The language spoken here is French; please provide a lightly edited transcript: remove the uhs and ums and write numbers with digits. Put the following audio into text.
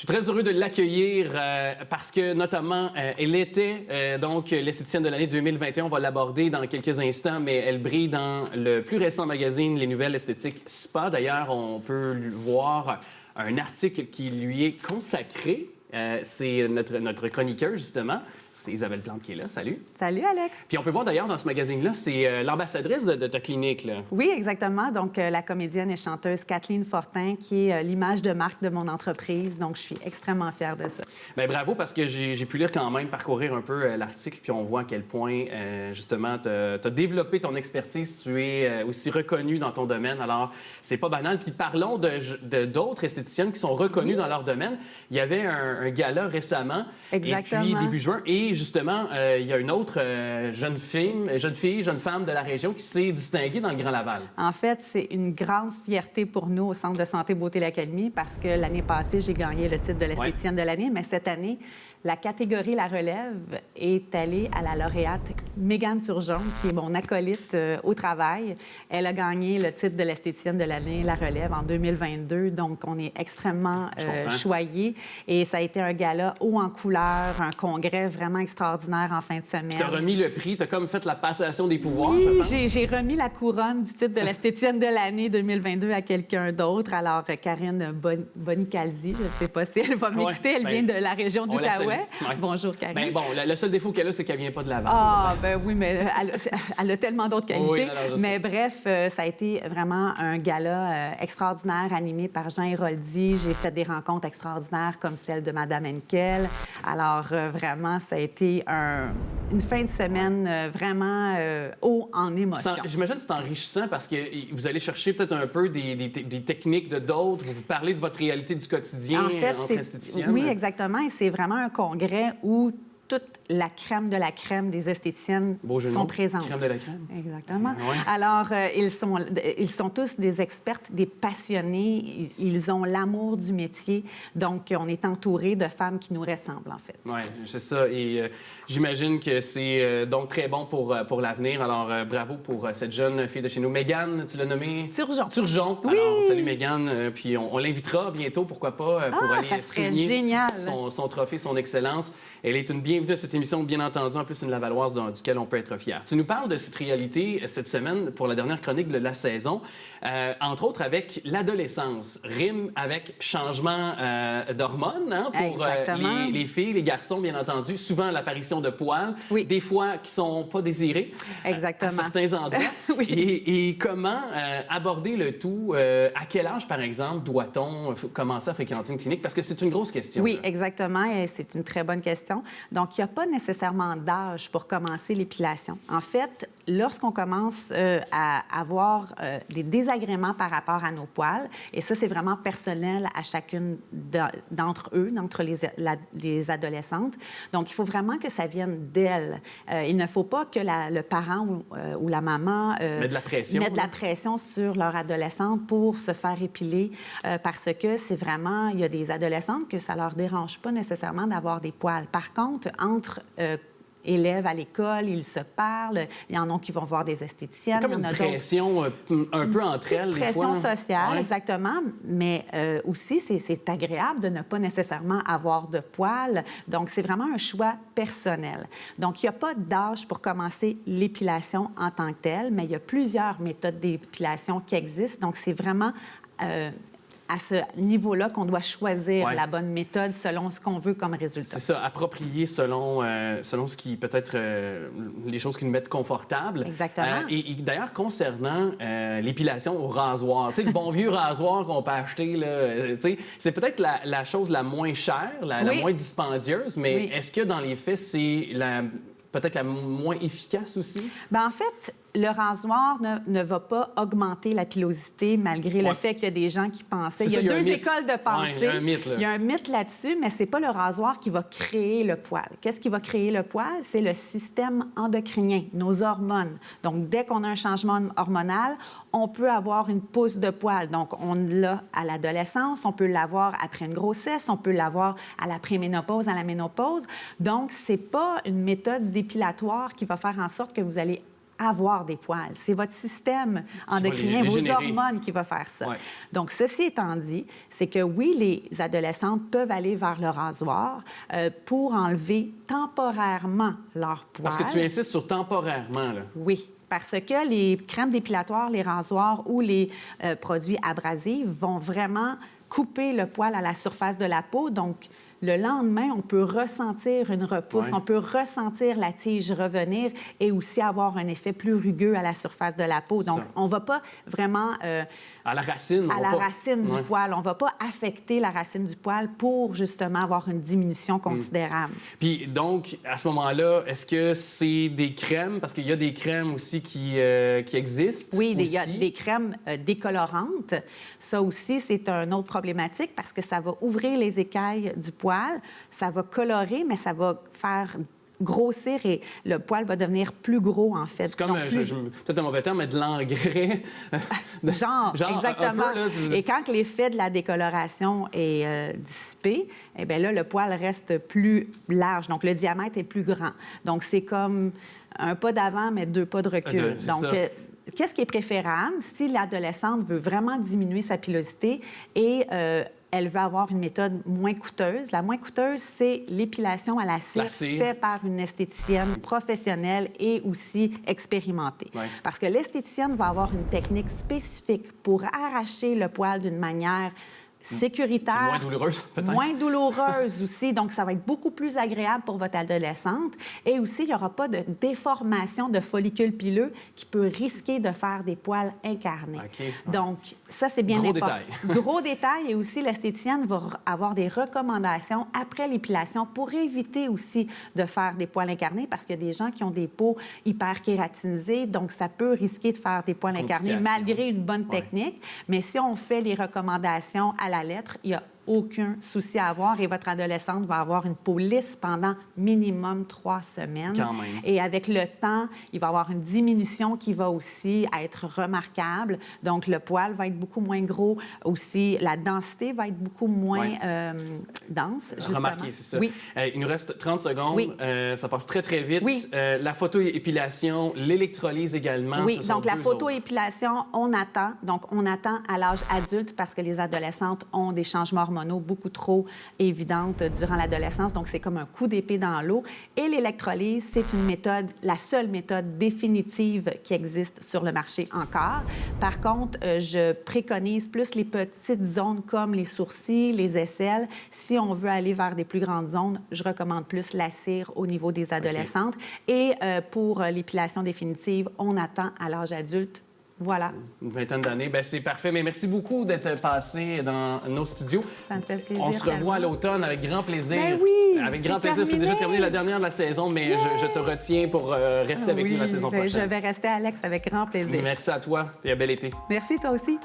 Je suis très heureux de l'accueillir parce que, notamment, elle était donc l'esthéticienne de l'année 2021. On va l'aborder dans quelques instants, mais elle brille dans le plus récent magazine Les Nouvelles Esthétiques Spa. D'ailleurs, on peut voir un article qui lui est consacré. C'est notre chroniqueur, justement. C'est Isabelle Plante qui est là. Salut. Salut, Alex. Puis on peut voir d'ailleurs dans ce magazine-là, c'est l'ambassadrice de ta clinique, là. Oui, exactement. Donc, la comédienne et chanteuse Kathleen Fortin, qui est l'image de marque de mon entreprise. Donc, je suis extrêmement fière de ça. Bien, bravo, parce que j'ai pu lire quand même, parcourir un peu l'article, puis on voit à quel point, justement, tu as développé ton expertise. Tu es aussi reconnue dans ton domaine. Alors, c'est pas banal. Puis parlons d'autres esthéticiennes qui sont reconnues dans leur domaine. Il y avait un gala récemment. Exactement. Et puis, début juin. Et justement, il y a une autre jeune femme de la région qui s'est distinguée dans le Grand Laval. En fait, c'est une grande fierté pour nous au Centre de santé Beauté l'Académie parce que l'année passée, j'ai gagné le titre de l'esthéticienne de l'année, mais cette année, la catégorie La Relève est allée à la lauréate Mégane Turgeon, qui est mon acolyte au travail. Elle a gagné le titre de l'esthéticienne de l'année La Relève en 2022, donc on est extrêmement choyés. Et ça a été un gala haut en couleur, un congrès vraiment extraordinaire en fin de semaine. Tu as remis le prix, tu as comme fait la passation des pouvoirs, oui, je pense. J'ai remis la couronne du titre de l'esthéticienne de l'année 2022 à quelqu'un d'autre. Alors, Karine Bonicalzi, je ne sais pas si elle va m'écouter, elle vient de la région d'Outaouais. Ouais. Bonjour, Karine. Ben bon, le seul défaut qu'elle a, c'est qu'elle vient pas de Laval. Ah, ben oui, mais elle a tellement d'autres qualités. Oui, alors, mais bref, ça a été vraiment un gala extraordinaire animé par Jean Héroldi. J'ai fait des rencontres extraordinaires comme celle de Madame Henkel. Alors, vraiment, ça a été une fin de semaine vraiment haut en émotion. J'imagine que c'est enrichissant parce que vous allez chercher peut-être un peu des techniques de d'autres. Vous parlez de votre réalité du quotidien en fait, entre esthéticiennes. Oui, exactement. Et c'est vraiment un congrès où toute la crème de la crème des esthéticiennes sont présentes. Crème de la crème. Exactement. Ouais. Alors, ils sont tous des expertes, des passionnés. Ils ont l'amour du métier. Donc, on est entouré de femmes qui nous ressemblent, en fait. Oui, c'est ça. Et j'imagine que c'est donc très bon pour l'avenir. Alors, bravo pour cette jeune fille de chez nous. Mégane, tu l'as nommée? Turgeon. Turgeon. Oui. Alors, salut Mégane. Puis on l'invitera bientôt, pourquoi pas, pour aller souligner son trophée, son excellence. Elle est une bienvenue à cette émission, bien entendu, en plus une Lavalloise duquel on peut être fier. Tu nous parles de cette réalité cette semaine pour la dernière chronique de la saison, entre autres avec l'adolescence, rime avec changement d'hormones pour les filles, les garçons, bien entendu, souvent l'apparition de poils, des fois qui sont pas désirés à certains endroits. Oui. Et comment aborder le tout? À quel âge, par exemple, doit-on commencer à fréquenter une clinique? Parce que c'est une grosse question. Oui, là. Exactement, et c'est une très bonne question. Donc, il n'y a pas nécessairement d'âge pour commencer l'épilation. En fait, lorsqu'on commence à avoir des désagréments par rapport à nos poils, et ça, c'est vraiment personnel à chacune d'entre eux, d'entre les adolescentes. Donc, il faut vraiment que ça vienne d'elles. Il ne faut pas que le parent ou la maman mette de la pression sur leur adolescente pour se faire épiler, parce que c'est vraiment, il y a des adolescentes que ça leur dérange pas nécessairement d'avoir des poils. Par contre, entre élèves à l'école, ils se parlent. Il y en a qui vont voir des esthéticiennes. Comme une pression un peu entre elles, des fois. Pression sociale, exactement. Mais aussi, c'est agréable de ne pas nécessairement avoir de poils. Donc, c'est vraiment un choix personnel. Donc, il n'y a pas d'âge pour commencer l'épilation en tant que telle, mais il y a plusieurs méthodes d'épilation qui existent. Donc, c'est vraiment à ce niveau-là qu'on doit choisir la bonne méthode selon ce qu'on veut comme résultat. C'est ça, approprié selon ce qui peut-être les choses qui nous mettent confortables. Exactement. Et d'ailleurs, concernant l'épilation au rasoir, tu sais, le bon vieux rasoir qu'on peut acheter, là, tu sais, c'est peut-être la chose la moins chère, la moins dispendieuse, mais est-ce que dans les faits, c'est peut-être la moins efficace aussi? Bien, en fait, le rasoir ne va pas augmenter la pilosité malgré le fait qu'il y a des gens qui pensaient. Il y a deux écoles de pensée. Il y a un mythe, là. Il y a un mythe là-dessus, mais c'est pas le rasoir qui va créer le poil. Qu'est-ce qui va créer le poil? C'est le système endocrinien, nos hormones. Donc, dès qu'on a un changement hormonal, on peut avoir une pousse de poil. Donc, on l'a à l'adolescence, on peut l'avoir après une grossesse, on peut l'avoir à la préménopause, à la ménopause. Donc, c'est pas une méthode dépilatoire qui va faire en sorte que vous allez avoir des poils. C'est votre système endocrinien, vos hormones qui va faire ça. Ouais. Donc, ceci étant dit, c'est que oui, les adolescentes peuvent aller vers le rasoir pour enlever temporairement leurs poils. Parce que tu insistes sur temporairement, là. Oui. Parce que les crèmes dépilatoires, les rasoirs ou les produits abrasifs vont vraiment couper le poil à la surface de la peau. Donc, le lendemain, on peut ressentir une repousse, on peut ressentir la tige revenir et aussi avoir un effet plus rugueux à la surface de la peau. Donc, on ne va pas vraiment... à la racine. À la racine du poil. On ne va pas affecter la racine du poil pour, justement, avoir une diminution considérable. Puis, donc, à ce moment-là, est-ce que c'est des crèmes? Parce qu'il y a des crèmes aussi qui existent. Oui, il y a des crèmes décolorantes. Ça aussi, c'est une autre problématique parce que ça va ouvrir les écailles du poil. Ça va colorer, mais ça va faire grossir et le poil va devenir plus gros, en fait. C'est comme, peut-être un mauvais terme, mais de l'engrais. Genre, exactement. Un peu, là, et quand l'effet de la décoloration est dissipé, eh bien là, le poil reste plus large. Donc, le diamètre est plus grand. Donc, c'est comme un pas d'avant, mais 2 pas de recul. Donc, qu'est-ce qui est préférable si l'adolescente veut vraiment diminuer sa pilosité et elle veut avoir une méthode moins coûteuse? La moins coûteuse, c'est l'épilation à la cire faite par une esthéticienne professionnelle et aussi expérimentée. Ouais. Parce que l'esthéticienne va avoir une technique spécifique pour arracher le poil d'une manière sécuritaire. Moins douloureuse, peut-être. Moins douloureuse aussi. Donc, ça va être beaucoup plus agréable pour votre adolescente. Et aussi, il n'y aura pas de déformation de follicules pileux qui peut risquer de faire des poils incarnés. Okay. Donc, ça, c'est bien important. Gros détail. Et aussi, l'esthéticienne va avoir des recommandations après l'épilation pour éviter aussi de faire des poils incarnés parce qu'il y a des gens qui ont des peaux hyper kératinisées. Donc, ça peut risquer de faire des poils incarnés malgré une bonne technique. Mais si on fait les recommandations à la lettre, il n'y a aucun souci à avoir et votre adolescente va avoir une peau lisse pendant minimum 3 semaines. Quand même. Et avec le temps, il va y avoir une diminution qui va aussi être remarquable. Donc, le poil va être beaucoup moins gros. Aussi, la densité va être beaucoup moins dense, justement. Remarquez, c'est ça. Oui. Il nous reste 30 secondes. Oui. Ça passe très, très vite. Oui. La photoépilation, l'électrolyse également. Oui, donc la photoépilation, on attend. Donc, on attend à l'âge adulte parce que les adolescentes ont des changements hormonaux beaucoup trop évidentes durant l'adolescence. Donc, c'est comme un coup d'épée dans l'eau. Et l'électrolyse, c'est une méthode, la seule méthode définitive qui existe sur le marché encore. Par contre, je préconise plus les petites zones comme les sourcils, les aisselles. Si on veut aller vers des plus grandes zones, je recommande plus la cire au niveau des adolescentes. Okay. Et pour l'épilation définitive, on attend à l'âge adulte. Voilà. Une vingtaine d'années. Bien, c'est parfait. Mais merci beaucoup d'être passé dans nos studios. Ça me fait plaisir. On se revoit à l'automne avec grand plaisir. Ben oui! Avec grand plaisir. C'est déjà terminé la dernière de la saison, mais je te retiens pour rester avec nous la saison prochaine. Je vais rester, Alex, avec grand plaisir. Merci à toi et à bel été. Merci, toi aussi.